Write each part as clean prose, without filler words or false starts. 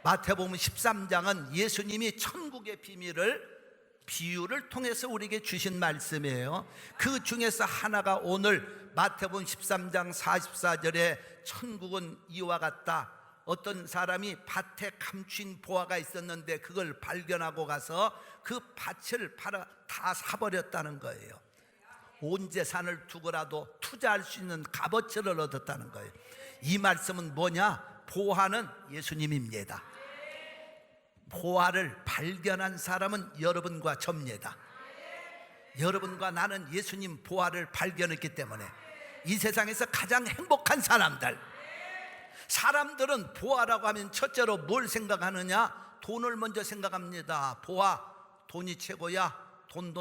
마태복음 13장은 예수님이 천국의 비유를 통해서 우리에게 주신 말씀이에요. 그 중에서 하나가 오늘 마태복음 13장 44절에 천국은 이와 같다. 어떤 사람이 밭에 감춘 보화가 있었는데 그걸 발견하고 가서 그 밭을 팔아 다 사버렸다는 거예요. 온 재산을 두고라도 투자할 수 있는 값어치를 얻었다는 거예요. 이 말씀은 뭐냐? 보화는 예수님입니다. 보화를 발견한 사람은 여러분과 접니다. 여러분과 나는 예수님 보화를 발견했기 때문에 이 세상에서 가장 행복한 사람들은 보화라고 하면 첫째로 뭘 생각하느냐? 돈을 먼저 생각합니다. 보화, 돈이 최고야. 돈.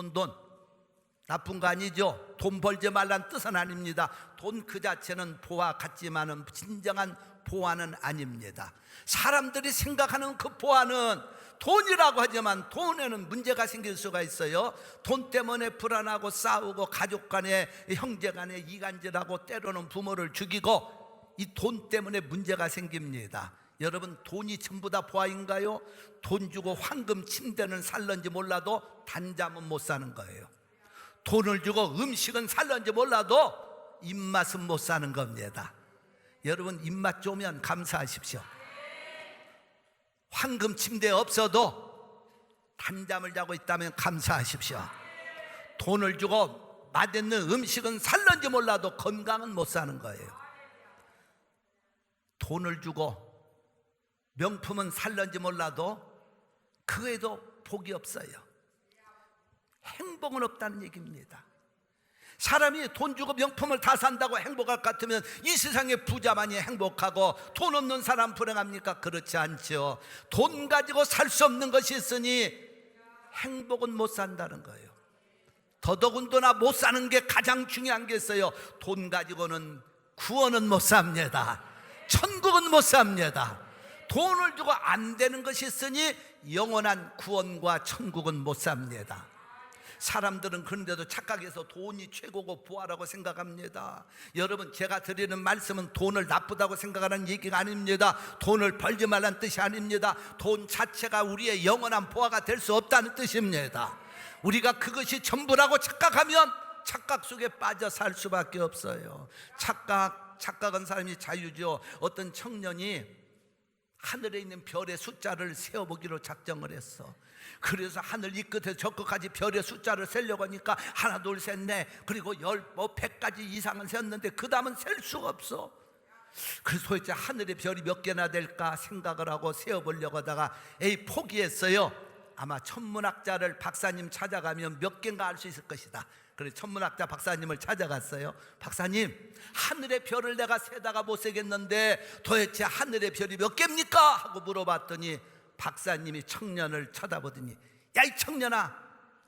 나쁜 거 아니죠? 돈 벌지 말란 뜻은 아닙니다. 돈 그 자체는 보화 같지만은 진정한 보화는 아닙니다. 사람들이 생각하는 그 보화는 돈이라고 하지만 돈에는 문제가 생길 수가 있어요. 돈 때문에 불안하고 싸우고 가족 간에 형제 간에 이간질하고 때로는 부모를 죽이고 이 돈 때문에 문제가 생깁니다. 여러분, 돈이 전부 다 보화인가요? 돈 주고 황금 침대는 살런지 몰라도 단잠은 못 사는 거예요. 돈을 주고 음식은 살런지 몰라도 입맛은 못 사는 겁니다. 여러분, 입맛 좋으면 감사하십시오. 황금 침대 없어도 단잠을 자고 있다면 감사하십시오. 돈을 주고 맛있는 음식은 살런지 몰라도 건강은 못 사는 거예요. 돈을 주고 명품은 살런지 몰라도 그에도 복이 없어요. 행복은 없다는 얘기입니다. 사람이 돈 주고 명품을 다 산다고 행복할 것 같으면 이 세상에 부자만이 행복하고 돈 없는 사람 불행합니까? 그렇지 않죠. 돈 가지고 살 수 없는 것이 있으니 행복은 못 산다는 거예요. 더더군다나 못 사는 게 가장 중요한 게 있어요. 돈 가지고는 구원은 못 삽니다. 천국은 못 삽니다. 돈을 주고 안 되는 것이 있으니 영원한 구원과 천국은 못 삽니다. 사람들은 그런데도 착각해서 돈이 최고고 보화라고 생각합니다. 여러분, 제가 드리는 말씀은 돈을 나쁘다고 생각하는 얘기가 아닙니다. 돈을 벌지 말라는 뜻이 아닙니다. 돈 자체가 우리의 영원한 보화가 될 수 없다는 뜻입니다. 우리가 그것이 전부라고 착각하면 착각 속에 빠져 살 수밖에 없어요. 착각은 사람이 자유죠. 어떤 청년이 하늘에 있는 별의 숫자를 세어보기로 작정을 했어. 그래서 하늘 이 끝에서 저 끝까지 별의 숫자를 세려고 하니까 하나 둘 셋 넷 그리고 100가지 이상을 세었는데 그 다음은 셀 수가 없어. 그래서 도대체 하늘의 별이 몇 개나 될까 생각을 하고 세어보려고 하다가 포기했어요. 아마 천문학자를 박사님 찾아가면 몇 개인가 알 수 있을 것이다. 그래서 천문학자 박사님을 찾아갔어요. 박사님, 하늘의 별을 내가 세다가 못 세겠는데 도대체 하늘의 별이 몇 개입니까? 하고 물어봤더니 박사님이 청년을 쳐다보더니 야, 이 청년아,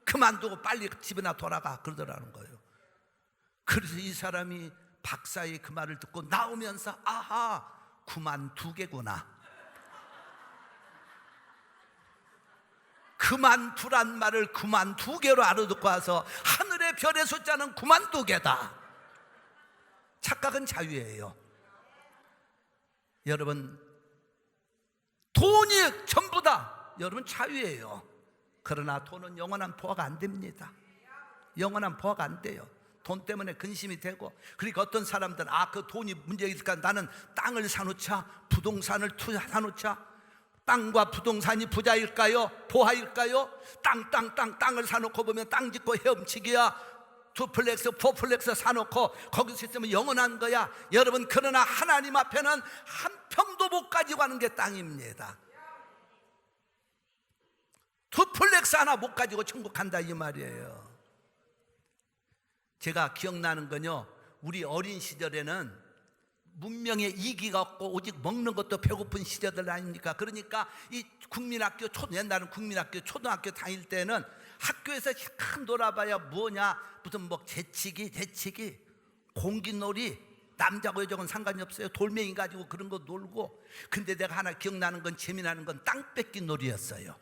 그만두고 빨리 집이나 돌아가 그러더라는 거예요. 그래서 이 사람이 박사의 그 말을 듣고 나오면서 아하, 92개구나. 그만두란 말을 92개로 알아듣고 와서 하늘의 별의 숫자는 92개다. 착각은 자유예요. 여러분, 돈이 전부다. 여러분, 자유예요. 그러나 돈은 영원한 보화가 안 됩니다. 영원한 보화가 안 돼요. 돈 때문에 근심이 되고, 그러니까 어떤 사람들은 그 돈이 문제가 있을까? 나는 땅을 사놓자, 부동산을 사놓자. 땅과 부동산이 부자일까요? 보화일까요? 땅을 사놓고 보면 땅 짓고 헤엄치기야. 두플렉스, 포플렉스 사놓고 거기서 있으면 영원한 거야. 여러분, 그러나 하나님 앞에는 한 평도 못 가지고 가는 게 땅입니다. 두플렉스 하나 못 가지고 천국 간다 이 말이에요. 제가 기억나는 건요, 우리 어린 시절에는 문명에 이기가 없고 오직 먹는 것도 배고픈 시절들 아닙니까? 그러니까 이 국민학교, 옛날은 국민학교 초등학교 다닐 때는 학교에서 큰 놀아봐야 뭐냐, 무슨 재치기, 공기놀이, 남자고 여자고는 상관이 없어요. 돌멩이 가지고 그런 거 놀고. 근데 내가 하나 기억나는 건, 재미나는 건 땅 뺏기 놀이였어요.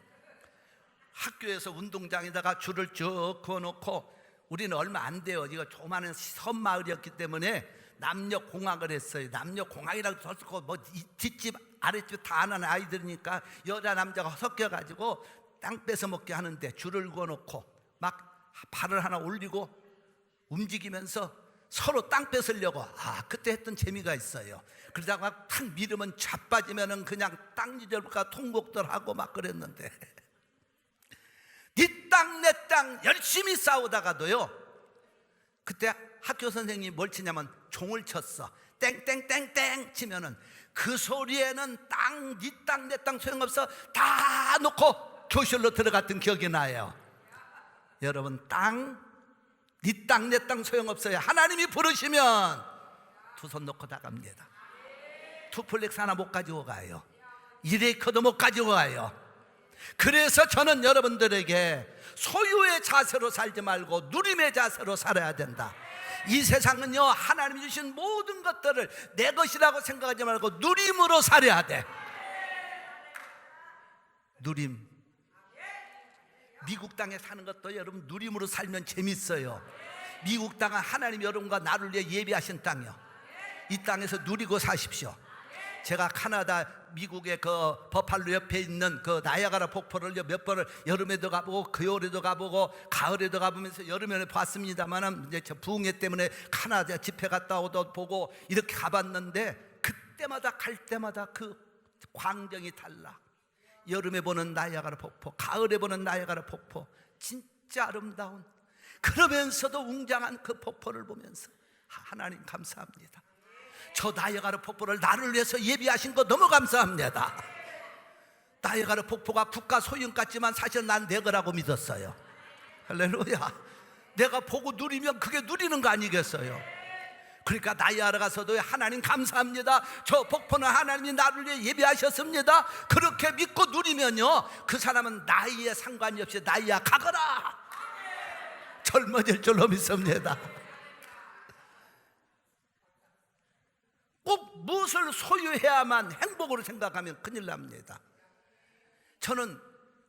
학교에서 운동장에다가 줄을 쭉 그어놓고, 우리는 얼마 안 돼요. 이거 조그마한 섬마을이었기 때문에 남녀 공학을 했어요. 남녀 공학이라고 썼고 뒷집 아랫집 다 아는 아이들이니까 여자 남자가 섞여가지고 땅 뺏어 먹게 하는데 줄을 그어놓고 막 발을 하나 올리고 움직이면서 서로 땅 뺏으려고 그때 했던 재미가 있어요. 그러다가 탁 밀으면 자빠지면은 그냥 땅 지절과 통곡들 하고 막 그랬는데 네 땅 내 땅 열심히 싸우다가도요, 그때 학교 선생님이 뭘 치냐면 종을 쳤어. 땡땡땡땡 치면은 그 소리에는 땅, 네 땅 내 땅 소용없어 다 놓고 교실로 들어갔던 기억이 나요. 여러분, 땅, 네 땅 내 땅 소용없어요. 하나님이 부르시면 두 손 놓고 다 갑니다. 투플렉스 하나 못 가지고 가요. 1에이커도 못 가지고 가요. 그래서 저는 여러분들에게 소유의 자세로 살지 말고 누림의 자세로 살아야 된다. 이 세상은요, 하나님이 주신 모든 것들을 내 것이라고 생각하지 말고 누림으로 살아야 돼. 누림. 미국 땅에 사는 것도 여러분 누림으로 살면 재밌어요. 미국 땅은 하나님이 여러분과 나를 위해 예비하신 땅이요. 이 땅에서 누리고 사십시오. 제가 카나다, 미국의 그 버팔로 옆에 있는 그 나야가라 폭포를 몇 번을 여름에도 가보고 겨울에도 가보고 가을에도 가보면서 여름에는 봤습니다만은 이제 저 부흥회 때문에 카나다 집회 갔다 오도 보고 이렇게 가봤는데 그때마다 갈 때마다 그 광경이 달라. 여름에 보는 나야가라 폭포, 가을에 보는 나야가라 폭포, 진짜 아름다운, 그러면서도 웅장한 그 폭포를 보면서 하나님 감사합니다. 저 나야가라 폭포를 나를 위해서 예비하신 거 너무 감사합니다. 나야가라 폭포가 국가 소유인 같지만 사실 난 내 거라고 믿었어요. 할렐루야. 내가 보고 누리면 그게 누리는 거 아니겠어요? 그러니까 나야가라 가서도 하나님 감사합니다. 저 폭포는 하나님이 나를 위해 예비하셨습니다. 그렇게 믿고 누리면요, 그 사람은 나이에 상관이 없이 나이야 가거라 젊어질 줄로 믿습니다. 꼭 무엇을 소유해야만 행복으로 생각하면 큰일 납니다. 저는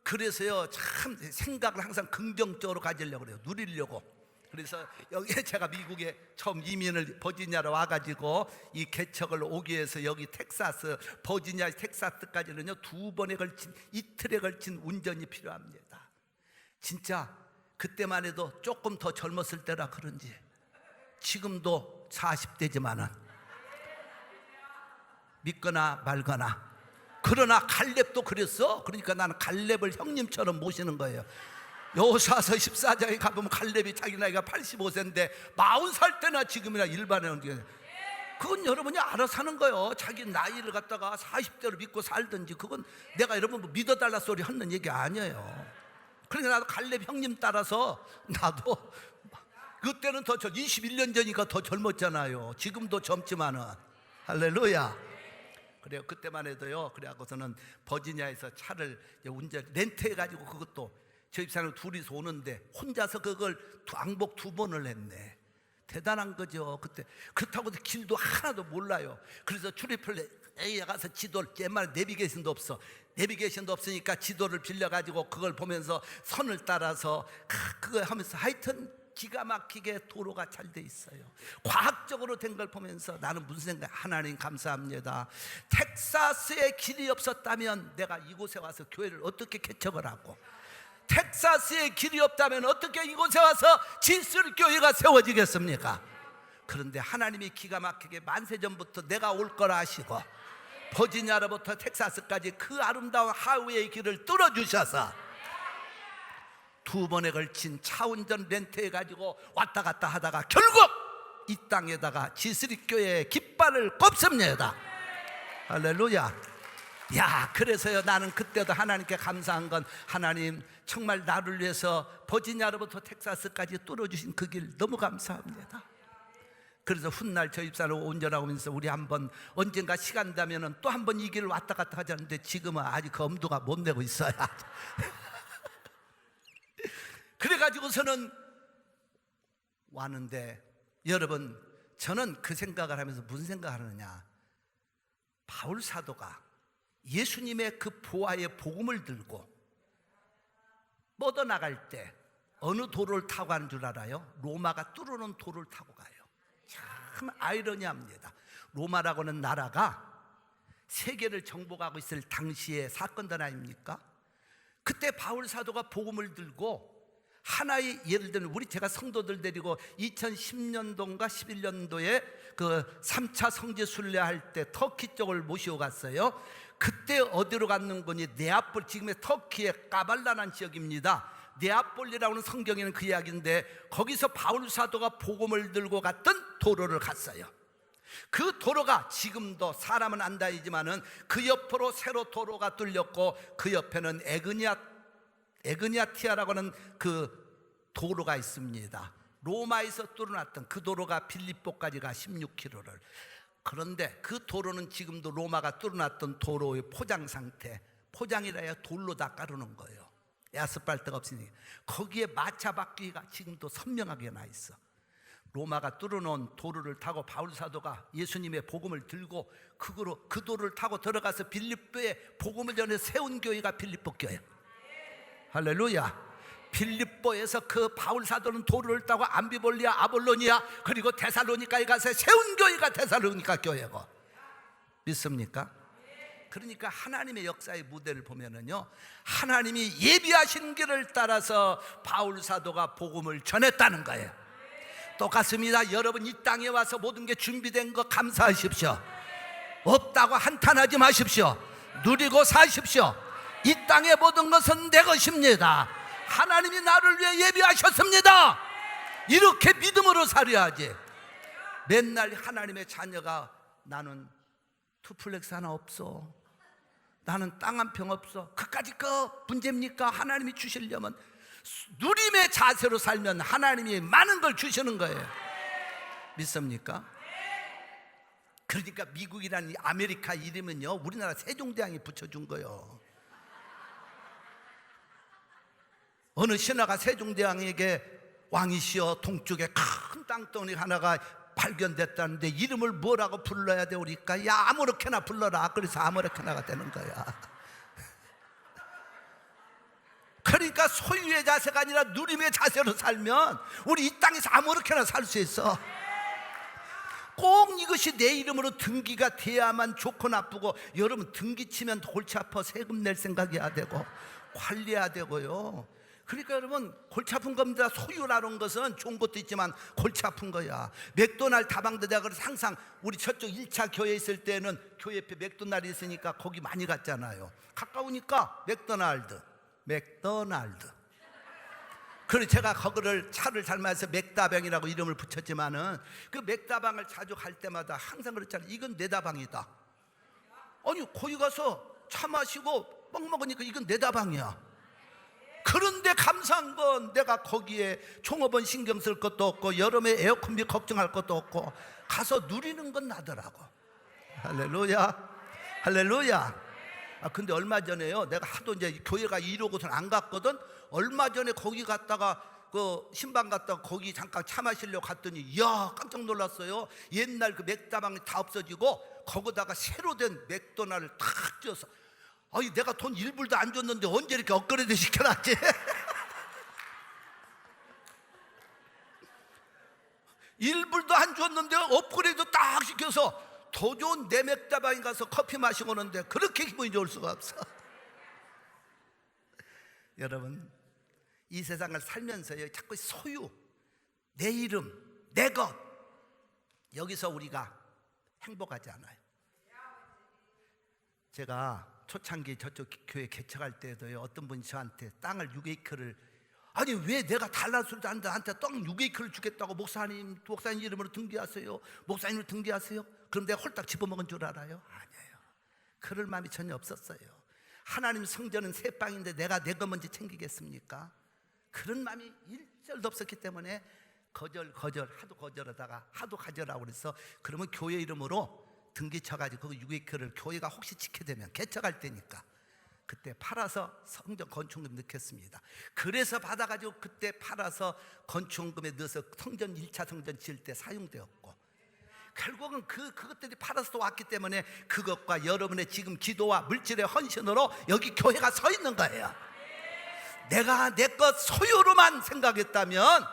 그래서요, 참 생각을 항상 긍정적으로 가지려고 그래요. 누리려고. 그래서 여기에 제가 미국에 처음 이민을 버지니아로 와가지고 이 개척을 오기 위해서 여기 텍사스, 버지니아 텍사스까지는요 2번에 걸친, 이틀에 걸친 운전이 필요합니다. 진짜 그때만 해도 조금 더 젊었을 때라 그런지 지금도 40대지만은 믿거나 말거나. 그러나 갈렙도 그랬어. 그러니까 나는 갈렙을 형님처럼 모시는 거예요. 여호수아서 14장에 가보면 갈렙이 자기 나이가 85세인데 40살 때나 지금이나 일반에 그건 여러분이 알아서 하는 거예요. 자기 나이를 갖다가 40대로 믿고 살든지, 그건 내가 여러분 믿어달라 소리 하는 얘기 아니에요. 그러니까 나도 갈렙 형님 따라서 나도 그때는 더 21년 전이니까 더 젊었잖아요. 지금도 젊지만은. 할렐루야. 그래요. 그때만 해도요, 그래갖고서는 버지니아에서 차를 운전 렌트해가지고, 그것도 저 집사람 둘이서 오는데 혼자서 그걸 왕복 2번을 했네. 대단한 거죠. 그때 그렇다고 길도 하나도 몰라요. 그래서 출입플레이에 가서 지도를, 옛날에 내비게이션도 없어. 내비게이션도 없으니까 지도를 빌려가지고 그걸 보면서 선을 따라서 그거 하면서 하여튼 기가 막히게 도로가 잘 돼 있어요. 과학적으로 된 걸 보면서 나는 무슨 생각, 하나님 감사합니다. 텍사스에 길이 없었다면 내가 이곳에 와서 교회를 어떻게 개척을 하고, 텍사스에 길이 없다면 어떻게 이곳에 와서 진실 교회가 세워지겠습니까? 그런데 하나님이 기가 막히게 만세전부터 내가 올 거라 하시고 버지니아로부터 텍사스까지 그 아름다운 하우웨이 길을 뚫어주셔서 2번에 걸친 차 운전 렌트해가지고 왔다 갔다 하다가 결국 이 땅에다가 지스리교회의 깃발을 꼽습니다. 할렐루야. 야, 그래서요, 나는 그때도 하나님께 감사한 건, 하나님 정말 나를 위해서 버지니아로부터 텍사스까지 뚫어주신 그 길 너무 감사합니다. 그래서 훗날 저 집사를 운전하고 오면서 우리 한번 언젠가 시간 되면은 또 한번 이 길을 왔다 갔다 하자는데 지금은 아직 그 엄두가 못 내고 있어요. 그래가지고서는 왔는데, 여러분, 저는 그 생각을 하면서 무슨 생각을 하느냐, 바울 사도가 예수님의 그 보화의 복음을 들고 뻗어나갈 때 어느 도로를 타고 가는 줄 알아요? 로마가 뚫어놓은 도로를 타고 가요. 참 아이러니합니다. 로마라고는 나라가 세계를 정복하고 있을 당시의 사건들 아닙니까? 그때 바울 사도가 복음을 들고 하나의, 예를 들면 제가 성도들 데리고 2010년도인가 11년도에 그 3차 성지 순례할 때 터키 쪽을 모시고 갔어요. 그때 어디로 갔는 거니? 네아폴, 지금의 터키의 까발라난 지역입니다. 네아폴리라고는 성경에는 그 이야기인데, 거기서 바울 사도가 복음을 들고 갔던 도로를 갔어요. 그 도로가 지금도 사람은 안 다니지만은 그 옆으로 새로 도로가 뚫렸고, 그 옆에는 에그냐티아라고 하는 그 도로가 있습니다. 로마에서 뚫어놨던 그 도로가 빌립보까지가 16km를. 그런데 그 도로는 지금도 로마가 뚫어놨던 도로의 포장 상태, 포장이라 해야 돌로 다 깔아놓은 거예요. 야스팔트가 없으니. 거기에 마차 바퀴가 지금도 선명하게 나 있어. 로마가 뚫어놓은 도로를 타고 바울 사도가 예수님의 복음을 들고 그 도로를 타고 들어가서 빌립보에 복음을 전해 세운 교회가 빌립보 교회. 할렐루야. 빌립보에서 그 바울 사도는 도로를 타고 암비볼리아, 아볼로니아, 그리고 데살로니카에 가서 세운 교회가 데살로니카 교회고. 믿습니까? 그러니까 하나님의 역사의 무대를 보면은요, 하나님이 예비하신 길을 따라서 바울 사도가 복음을 전했다는 거예요. 똑같습니다. 여러분, 이 땅에 와서 모든 게 준비된 거 감사하십시오. 없다고 한탄하지 마십시오. 누리고 사십시오. 이 땅의 모든 것은 내 것입니다. 하나님이 나를 위해 예비하셨습니다. 이렇게 믿음으로 살아야지. 맨날 하나님의 자녀가 나는 투플렉스 하나 없어, 나는 땅 한 평 없어, 그까짓 거 문제입니까? 하나님이 주시려면 누림의 자세로 살면 하나님이 많은 걸 주시는 거예요. 믿습니까? 그러니까 미국이라는 아메리카 이름은요, 우리나라 세종대왕이 붙여준 거예요. 어느 신하가 세종대왕에게 왕이시여, 동쪽에 큰 땅덩어리 하나가 발견됐다는데 이름을 뭐라고 불러야 돼? 우리가 야, 아무렇게나 불러라. 그래서 아무렇게나가 되는 거야. 그러니까 소유의 자세가 아니라 누림의 자세로 살면 우리 이 땅에서 아무렇게나 살 수 있어. 꼭 이것이 내 이름으로 등기가 돼야만 좋고 나쁘고. 여러분, 등기 치면 골치 아파. 세금 낼 생각해야 되고 관리해야 되고요. 그러니까 여러분, 골치 아픈 겁니다. 소유라는 것은 좋은 것도 있지만 골치 아픈 거야. 맥도날드 다방도 내가 그래서 항상 우리 저쪽 1차 교회에 있을 때는 교회 옆에 맥도날드 있으니까 거기 많이 갔잖아요. 가까우니까 맥도날드. 그래서 제가 거기를 차를 잘 마셔서 맥다방이라고 이름을 붙였지만은 그 맥다방을 자주 갈 때마다 항상 그랬잖아요. 이건 내 다방이다. 아니, 거기 가서 차 마시고 뻥 먹으니까 이건 내 다방이야. 그런데 감사한 건 내가 거기에 종업원 신경 쓸 것도 없고 여름에 에어컨비 걱정할 것도 없고 가서 누리는 건 나더라고. 할렐루야, 할렐루야. 근데 얼마 전에요, 내가 하도 이제 교회가 이러고선 안 갔거든. 얼마 전에 거기 갔다가 그 신방 갔다가 거기 잠깐 차 마시려고 갔더니 이야, 깜짝 놀랐어요. 옛날 그 맥다방이 다 없어지고 거기다가 새로 된 맥도날드를 탁 지어서, 아니, 내가 돈 1불도 안 줬는데 언제 이렇게 업그레이드 시켜놨지? 1불도 안 줬는데 업그레이드 딱 시켜서 더 좋은 내 맥다방에 가서 커피 마시고 오는데 그렇게 기분이 좋을 수가 없어. 여러분, 이 세상을 살면서요, 자꾸 소유, 내 이름, 내 것, 여기서 우리가 행복하지 않아요. 제가 초창기 저쪽 교회 개척할 때도요, 어떤 분이 저한테 땅을 6에이커를, 아니 왜 내가 달라서도 한테 땅 6에이커를 주겠다고 목사님 이름으로 등기하세요, 목사님을 등기하세요. 그럼 내가 홀딱 집어먹은 줄 알아요? 아니에요. 그럴 마음이 전혀 없었어요. 하나님 성전은 새 빵인데 내가 내 것 먼저 챙기겠습니까? 그런 마음이 일절도 없었기 때문에 하도 거절하다가 하도 가져라고 그래서, 그러면 교회 이름으로 등기 쳐가지고 그 6에이커를 교회가 혹시 지게 되면 개척할 때니까 그때 팔아서 성전 건축금 넣겠습니다. 그래서 받아가지고 그때 팔아서 건축금에 넣어서 성전 1차 성전 지을 때 사용되었고, 결국은 그것들이 팔아서 또 왔기 때문에 그것과 여러분의 지금 기도와 물질의 헌신으로 여기 교회가 서 있는 거예요. 내가 내 것 소유로만 생각했다면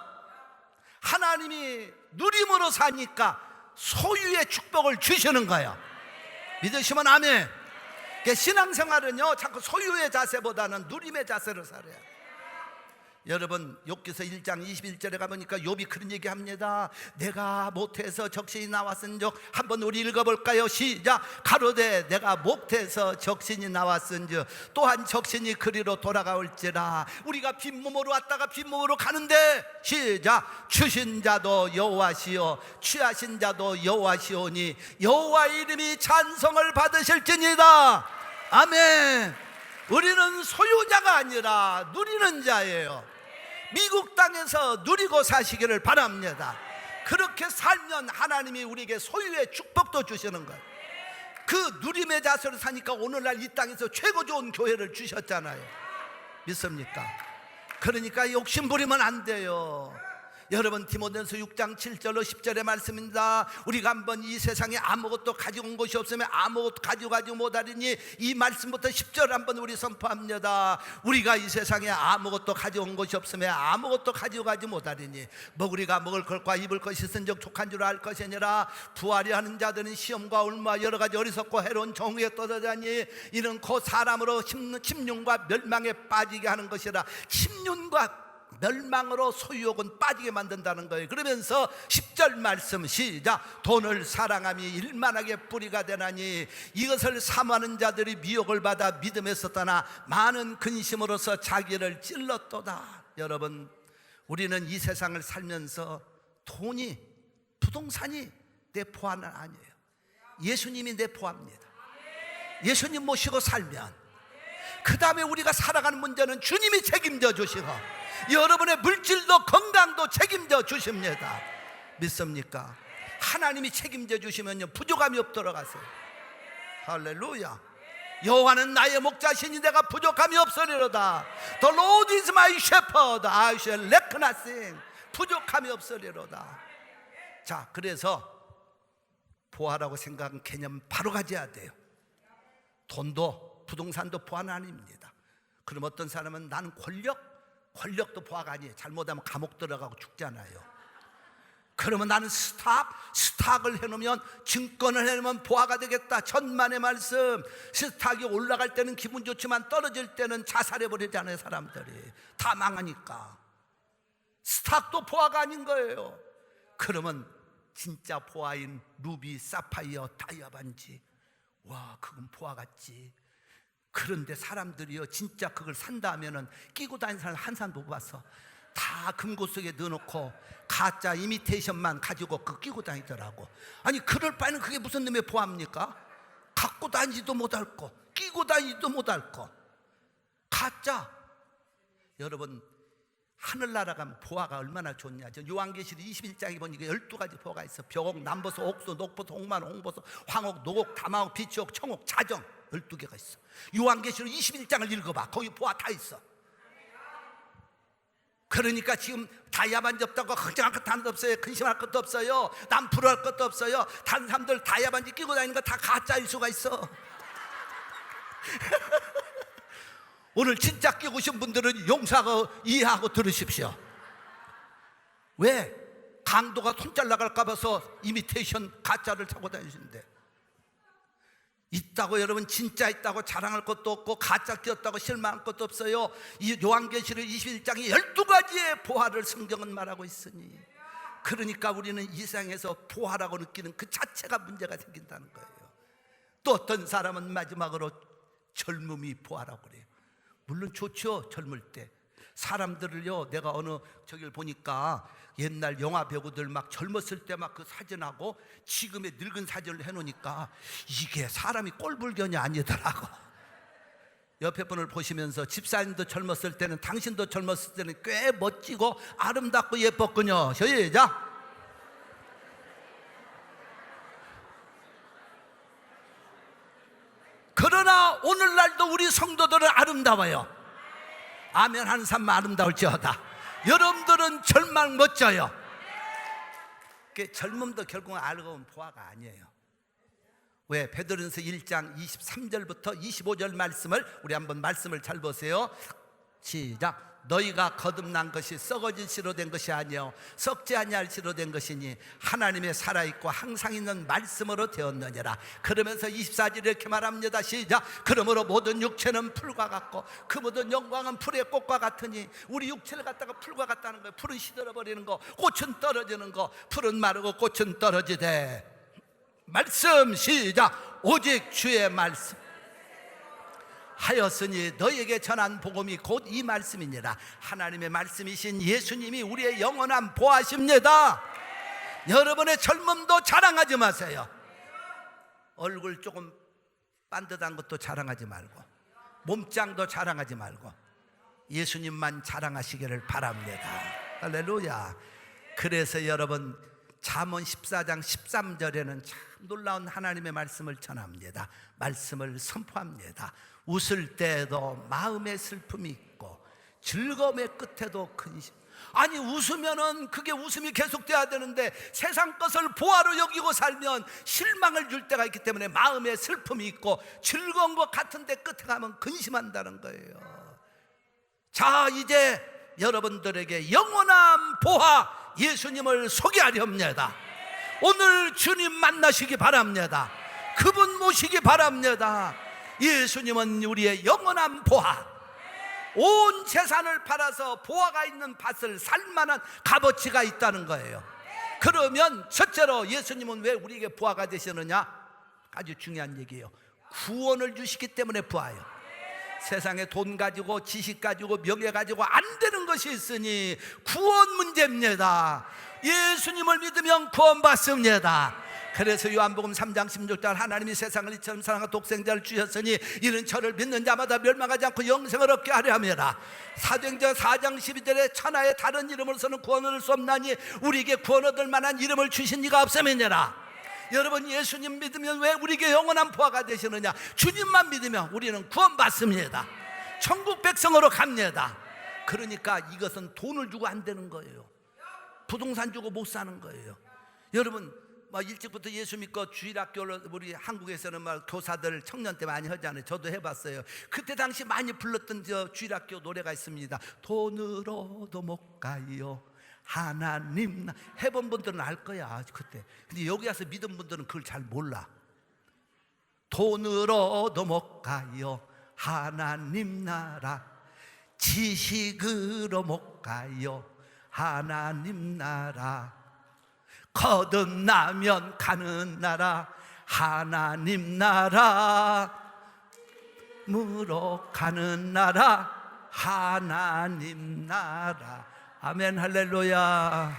하나님이 누림으로 사니까 소유의 축복을 주시는 거예요. 믿으시면 아멘. 신앙생활은요 자꾸 소유의 자세보다는 누림의 자세로 살아야 돼요. 여러분 욥기서 1장 21절에 가보니까 욥이 그런 얘기합니다. 내가 모태에서 적신이 나왔은즉 한번 우리 읽어볼까요? 시작. 가로되 내가 모태에서 적신이 나왔은즉 또한 적신이 그리로 돌아가올지라. 우리가 빈몸으로 왔다가 빈몸으로 가는데 시작. 주신 자도 여호와시요 취하신 자도 여호와시오니 여호와의 이름이 찬송을 받으실지니이다. 아멘. 우리는 소유자가 아니라 누리는 자예요. 미국 땅에서 누리고 사시기를 바랍니다. 그렇게 살면 하나님이 우리에게 소유의 축복도 주시는 거예요. 그 누림의 자세로 사니까 오늘날 이 땅에서 최고 좋은 교회를 주셨잖아요. 믿습니까? 그러니까 욕심 부리면 안 돼요. 여러분 디모데전서 6장 7절로 10절의 말씀입니다. 우리가 한번 이 세상에 아무것도 가지고 온 것이 없으면 아무것도 가지고 가지 못하리니, 이 말씀부터 10절 한번 우리 선포합니다. 우리가 이 세상에 아무것도 가지고 온 것이 없으면 아무것도 가지고 가지 못하리니 먹으리가 먹을 것과 입을 것이 있은즉 족한 줄 알 것이 아니라 부하려 하는 자들은 시험과 울마 여러 가지 어리석고 해로운 정의에 떠들자니 이는 곧 사람으로 침륜과 멸망에 빠지게 하는 것이라. 침륜과 멸망으로 소유욕은 빠지게 만든다는 거예요. 그러면서 10절 말씀 시작. 돈을 사랑함이 일만하게 뿌리가 되나니 이것을 사모하는 자들이 미혹을 받아 믿음에서 떠나 많은 근심으로서 자기를 찔렀도다. 여러분 우리는 이 세상을 살면서 돈이, 부동산이 내 보안은 아니에요. 예수님이 내 보합니다. 예수님 모시고 살면 그 다음에 우리가 살아가는 문제는 주님이 책임져 주시고 여러분의 물질도 건강도 책임져 주십니다. 믿습니까? 하나님이 책임져 주시면요 부족함이 없도록 하세요. 할렐루야. 여호와는 나의 목자시니 내가 부족함이 없으리로다. The Lord is my shepherd, I shall lack nothing. 부족함이 없으리로다. 자, 그래서 보아라고 생각한 개념 바로 가져야 돼요. 돈도 부동산도 보아는 아닙니다. 그럼 어떤 사람은 나는 권력도 보아가 아니에요. 잘못하면 감옥 들어가고 죽잖아요. 그러면 나는 스탁을 해놓으면, 증권을 해놓으면 보아가 되겠다. 천만의 말씀. 스탁이 올라갈 때는 기분 좋지만 떨어질 때는 자살해버리잖아요. 사람들이 다 망하니까. 스탁도 보아가 아닌 거예요. 그러면 진짜 보아인 루비, 사파이어, 다이아 반지, 와 그건 보아 같지. 그런데 사람들이요 진짜 그걸 산다 하면은 끼고 다니는 사람 한 사람도 못 봤어. 다 금고 속에 넣어놓고 가짜 이미테이션만 가지고 그 끼고 다니더라고. 아니 그럴 바에는 그게 무슨 놈의 보합니까? 갖고 다니지도 못할 거, 끼고 다니지도 못할 거, 가짜. 여러분 하늘나라 가면 보아가 얼마나 좋냐. 저 요한계시록 21장에 보니까 12가지 보아가 있어. 벽옥, 남버섯, 옥소, 녹버섯, 홍만, 홍버섯, 황옥, 노옥, 담화옥, 비치옥, 청옥, 자정 12개가 있어. 요한계시록 21장을 읽어봐. 거기 보아 다 있어. 그러니까 지금 다이아반지 없다고 걱정할 것도 하나도 없어요. 근심할 것도 없어요. 남 부러워할 것도 없어요. 다른 사람들 다이아반지 끼고 다니는 거 다 가짜일 수가 있어. 오늘 진짜 끼고 오신 분들은 용서하고 이해하고 들으십시오. 왜? 강도가 손잘 나갈까 봐서 이미테이션 가짜를 타고 다니시는데, 있다고 여러분 진짜 있다고 자랑할 것도 없고 가짜 끼었다고 실망할 것도 없어요. 이 요한계시록 21장에 12가지의 보화를 성경은 말하고 있으니, 그러니까 우리는 이 세상에서 보화라고 느끼는 그 자체가 문제가 생긴다는 거예요. 또 어떤 사람은 마지막으로 젊음이 보화라고 그래요. 물론 좋죠. 젊을 때 사람들을요, 내가 어느 저기를 보니까 옛날 영화 배우들 막 젊었을 때 막 그 사진하고 지금의 늙은 사진을 해놓으니까 이게 사람이 꼴불견이 아니더라고. 옆에 분을 보시면서 집사님도 젊었을 때는, 당신도 젊었을 때는 꽤 멋지고 아름답고 예뻤군요. 시작. 그러나 오늘날도 우리 성도들은 아름다워요. 아멘 하는 사람만 아름다울지어다. 여러분들은 절망 멋져요. 젊음도 결국은 알고 보면 보아가 아니에요. 왜? 베드로전서 1장 23절부터 25절 말씀을 우리 한번 말씀을 잘 보세요. 시작. 너희가 거듭난 것이 썩어진 씨로 된 것이 아니요 썩지 아니할 씨로 된 것이니 하나님의 살아있고 항상 있는 말씀으로 되었느니라. 그러면서 24절 이렇게 말합니다. 시작. 그러므로 모든 육체는 풀과 같고 그 모든 영광은 풀의 꽃과 같으니, 우리 육체를 갖다가 풀과 같다는 거예요. 풀은 시들어버리는 거, 꽃은 떨어지는 거. 풀은 마르고 꽃은 떨어지되 말씀, 시작. 오직 주의 말씀 하였으니 너희에게 전한 복음이 곧 이 말씀이니라. 하나님의 말씀이신 예수님이 우리의 영원한 보아십니다. 여러분의 젊음도 자랑하지 마세요. 얼굴 조금 반듯한 것도 자랑하지 말고, 몸짱도 자랑하지 말고 예수님만 자랑하시기를 바랍니다. 할렐루야. 그래서 여러분, 잠언 14장 13절에는 참 놀라운 하나님의 말씀을 전합니다. 말씀을 선포합니다. 웃을 때에도 마음의 슬픔이 있고 즐거움의 끝에도 근심. 아니, 웃으면은 그게 웃음이 계속돼야 되는데 세상 것을 보화로 여기고 살면 실망을 줄 때가 있기 때문에 마음의 슬픔이 있고 즐거운 것 같은데 끝에 가면 근심한다는 거예요. 자, 이제 여러분들에게 영원한 보화 예수님을 소개하렵니다. 오늘 주님 만나시기 바랍니다. 그분 모시기 바랍니다. 예수님은 우리의 영원한 보화, 온 재산을 팔아서 보화가 있는 밭을 살 만한 값어치가 있다는 거예요. 그러면 첫째로 예수님은 왜 우리에게 부하가 되시느냐? 아주 중요한 얘기예요. 구원을 주시기 때문에 부하예요. 세상에 돈 가지고 지식 가지고 명예 가지고 안 되는 것이 있으니 구원 문제입니다. 예수님을 믿으면 구원받습니다. 그래서 요한복음 3장 16절 하나님이 세상을 이처럼 사랑하사 독생자를 주셨으니 이는 저를 믿는 자마다 멸망하지 않고 영생을 얻게 하려 함이라. 사도행전 4장 12절에 천하의 다른 이름으로서는 구원을 얻을 수 없나니 우리에게 구원 얻을 만한 이름을 주신 이가 없음이니라. 여러분, 예수님 믿으면 왜 우리에게 영원한 보화가 되시느냐? 주님만 믿으면 우리는 구원받습니다. 천국 백성으로 갑니다. 그러니까 이것은 돈을 주고 안 되는 거예요. 부동산 주고 못 사는 거예요. 여러분, 일찍부터 예수 믿고 주일학교를 우리 한국에서는 교사들 청년 때 많이 하잖아요. 저도 해봤어요. 그때 당시 많이 불렀던 주일학교 노래가 있습니다. 돈으로도 못 가요 하나님 나. 해본 분들은 알 거야 그때. 근데 여기 와서 믿은 분들은 그걸 잘 몰라. 돈으로도 못 가요 하나님 나라, 지식으로 못 가요 하나님 나라, 거듭나면 가는 나라 하나님 나라, 무로 가는 나라 하나님 나라. 아멘, 할렐루야.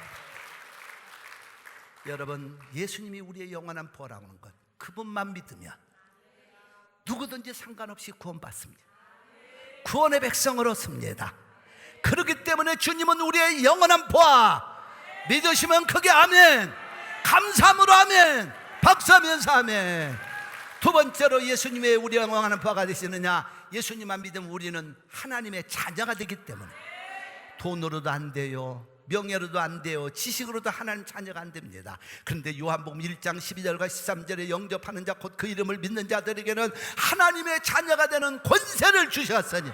여러분, 예수님이 우리의 영원한 보화라고 하는 것, 그분만 믿으면 누구든지 상관없이 구원받습니다. 구원의 백성으로 섭니다. 그렇기 때문에 주님은 우리의 영원한 보화, 믿으시면 크게 아멘, 감사함으로 아멘, 박수하면서 아멘. 두 번째로 예수님의 우리의 영원한 보화가 되시느냐? 예수님만 믿으면 우리는 하나님의 자녀가 되기 때문에 돈으로도 안 돼요, 명예로도 안 돼요, 지식으로도 하나님 자녀가 안 됩니다. 그런데 요한복음 1장 12절과 13절에 영접하는 자 곧 그 이름을 믿는 자들에게는 하나님의 자녀가 되는 권세를 주셨으니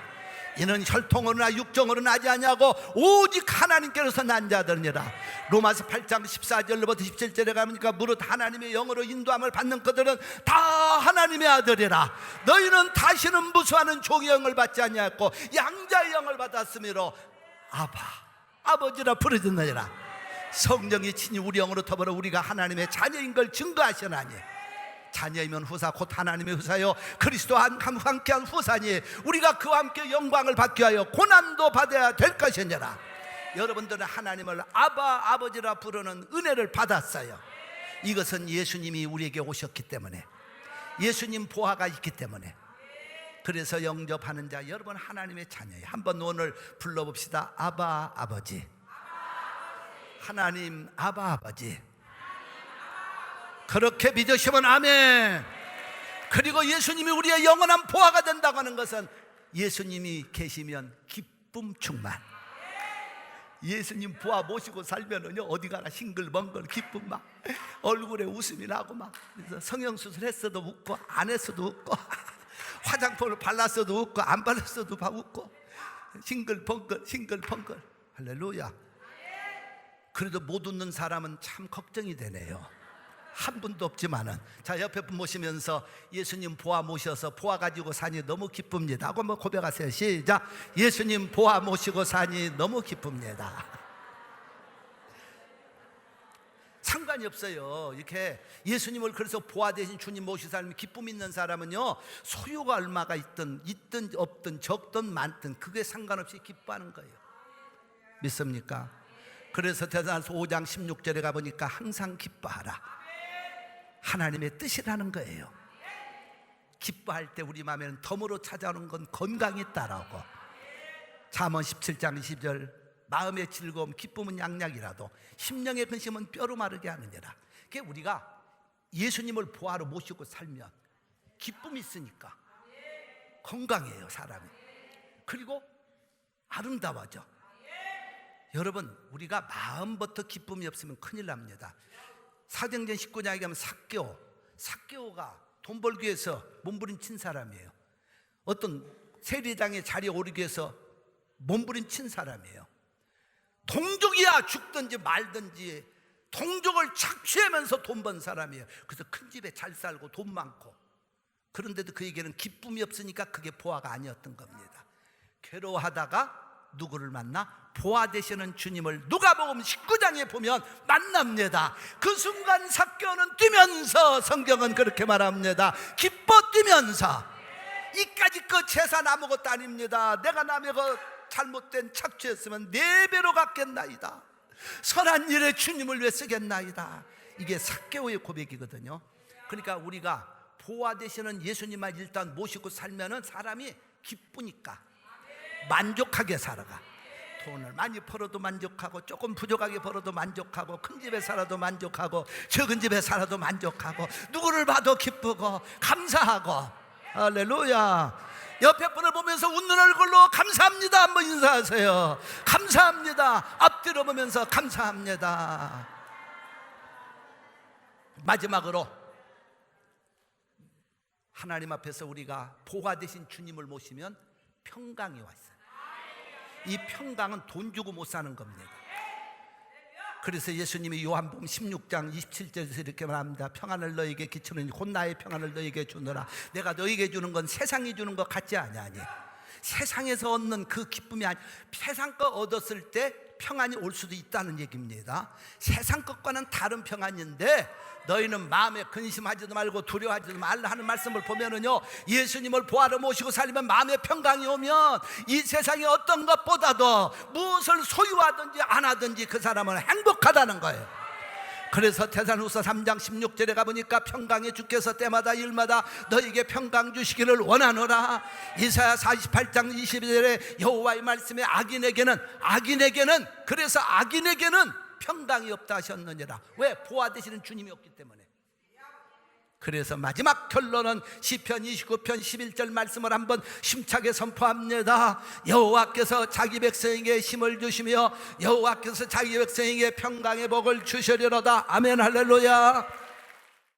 이는 혈통으로나 육정으로나 하지 아니하고 오직 하나님께로서 난 자들이니라. 로마서 8장 14절로부터 17절에 가보니까 무릇 하나님의 영으로 인도함을 받는 그들은 다 하나님의 아들이라. 너희는 다시는 무수하는 종의 영을 받지 아니하였고 양자의 영을 받았으므로 아바, 아버지라 부르짖느니라. 성령이 친히 우리 영으로 더불어 우리가 하나님의 자녀인 걸 증거하시나니, 자녀이면 후사 곧 하나님의 후사요 그리스도와 함께한 후사니 우리가 그와 함께 영광을 받기 위하여 고난도 받아야 될 것이니라. 여러분들은 하나님을 아바, 아버지라 부르는 은혜를 받았어요. 이것은 예수님이 우리에게 오셨기 때문에, 예수님 보화가 있기 때문에. 그래서 영접하는 자 여러분 하나님의 자녀예요. 한번 오늘 불러봅시다. 아바 아버지, 하나님 아바 아버지. 그렇게 믿으시면 아멘. 그리고 예수님이 우리의 영원한 보화가 된다고 하는 것은 예수님이 계시면 기쁨 충만. 예수님 보화 모시고 살면은요, 어디 가나 싱글벙글 기쁨 막 얼굴에 웃음이 나고 막. 그래서 성형수술 했어도 웃고 안 했어도 웃고 화장품을 발랐어도 웃고 안 발랐어도 웃고 싱글벙글 싱글벙글. 할렐루야. 그래도 못 웃는 사람은 참 걱정이 되네요. 한 분도 없지만은. 자, 옆에 분 모시면서 예수님 보아 모셔서 보아 가지고 사니 너무 기쁩니다 하고 한번 고백하세요. 시작. 예수님 보아 모시고 사니 너무 기쁩니다. 상관이 없어요. 이렇게 예수님을 그래서 보아 대신 주님 모시고 살면 기쁨 있는 사람은요, 소유가 얼마가 있든 없든 적든 많든 그게 상관없이 기뻐하는 거예요. 믿습니까? 그래서 대사서 5장 16절에 가보니까 항상 기뻐하라. 하나님의 뜻이라는 거예요. 기뻐할 때 우리 마음에는 덤으로 찾아오는 건 건강이 있다라고. 잠언 17장 20절, 마음의 즐거움 기쁨은 양약이라도 심령의 근심은 뼈로 마르게 하느니라. 그게 우리가 예수님을 보아로 모시고 살면 기쁨이 있으니까 건강해요, 사람이. 그리고 아름다워져. 여러분, 우리가 마음부터 기쁨이 없으면 큰일 납니다. 사도행전 19장에 가면 삭개오가 돈 벌기 위해서 몸부림친 사람이에요. 어떤 세리장의 자리에 오르기 위해서 몸부림친 사람이에요. 동족이야 죽든지 말든지 동족을 착취하면서 돈 번 사람이에요. 그래서 큰 집에 잘 살고 돈 많고. 그런데도 그에게는 기쁨이 없으니까 그게 보아가 아니었던 겁니다. 괴로워하다가 누구를 만나? 보아 되시는 주님을 누가복음 19장에 보면 만납니다. 그 순간 삭개오는 뛰면서, 성경은 그렇게 말합니다. 기뻐 뛰면서, 이까짓 그 재산 아무것도 아닙니다. 내가 남의 그 잘못된 착취했으면 4배로 갚겠나이다. 선한 일에 주님을 위해 쓰겠나이다. 이게 삭개오의 고백이거든요. 그러니까 우리가 보아 되시는 예수님만 일단 모시고 살면은 사람이 기쁘니까 만족하게 살아가. 돈을 많이 벌어도 만족하고, 조금 부족하게 벌어도 만족하고, 큰 집에 살아도 만족하고, 적은 집에 살아도 만족하고, 누구를 봐도 기쁘고 감사하고. 할렐루야. 옆에 분을 보면서 웃는 얼굴로 감사합니다 한번 인사하세요. 감사합니다. 앞뒤로 보면서 감사합니다. 마지막으로 하나님 앞에서 우리가 보아 되신 주님을 모시면 평강이 와 있어요. 이 평강은 돈 주고 못 사는 겁니다. 그래서 예수님이 요한복음 16장 27절에서 이렇게 말합니다. 평안을 너에게 끼치느니 곧 나의 평안을 너에게 주노라. 내가 너에게 주는 건 세상이 주는 것 같지 아니하니. 세상에서 얻는 그 기쁨이 아니, 세상 거 얻었을 때 평안이 올 수도 있다는 얘기입니다. 세상 것과는 다른 평안인데, 너희는 마음에 근심하지도 말고 두려워하지도 말라 하는 말씀을 보면은요, 예수님을 보아로 모시고 살면 마음에 평강이 오면 이 세상의 어떤 것보다도 무엇을 소유하든지 안 하든지 그 사람은 행복하다는 거예요. 그래서 데살로니가서 3장 16절에 가보니까 평강의 주께서 때마다 일마다 너에게 평강 주시기를 원하노라. 이사야 48장 22절에 여호와의 말씀에 악인에게는 평강이 없다 하셨느니라. 왜? 보아 되시는 주님이 없기 때문에. 그래서 마지막 결론은 시편 29편 11절 말씀을 한번 힘차게 선포합니다. 여호와께서 자기 백성에게 힘을 주시며 여호와께서 자기 백성에게 평강의 복을 주시리로다. 아멘. 할렐루야.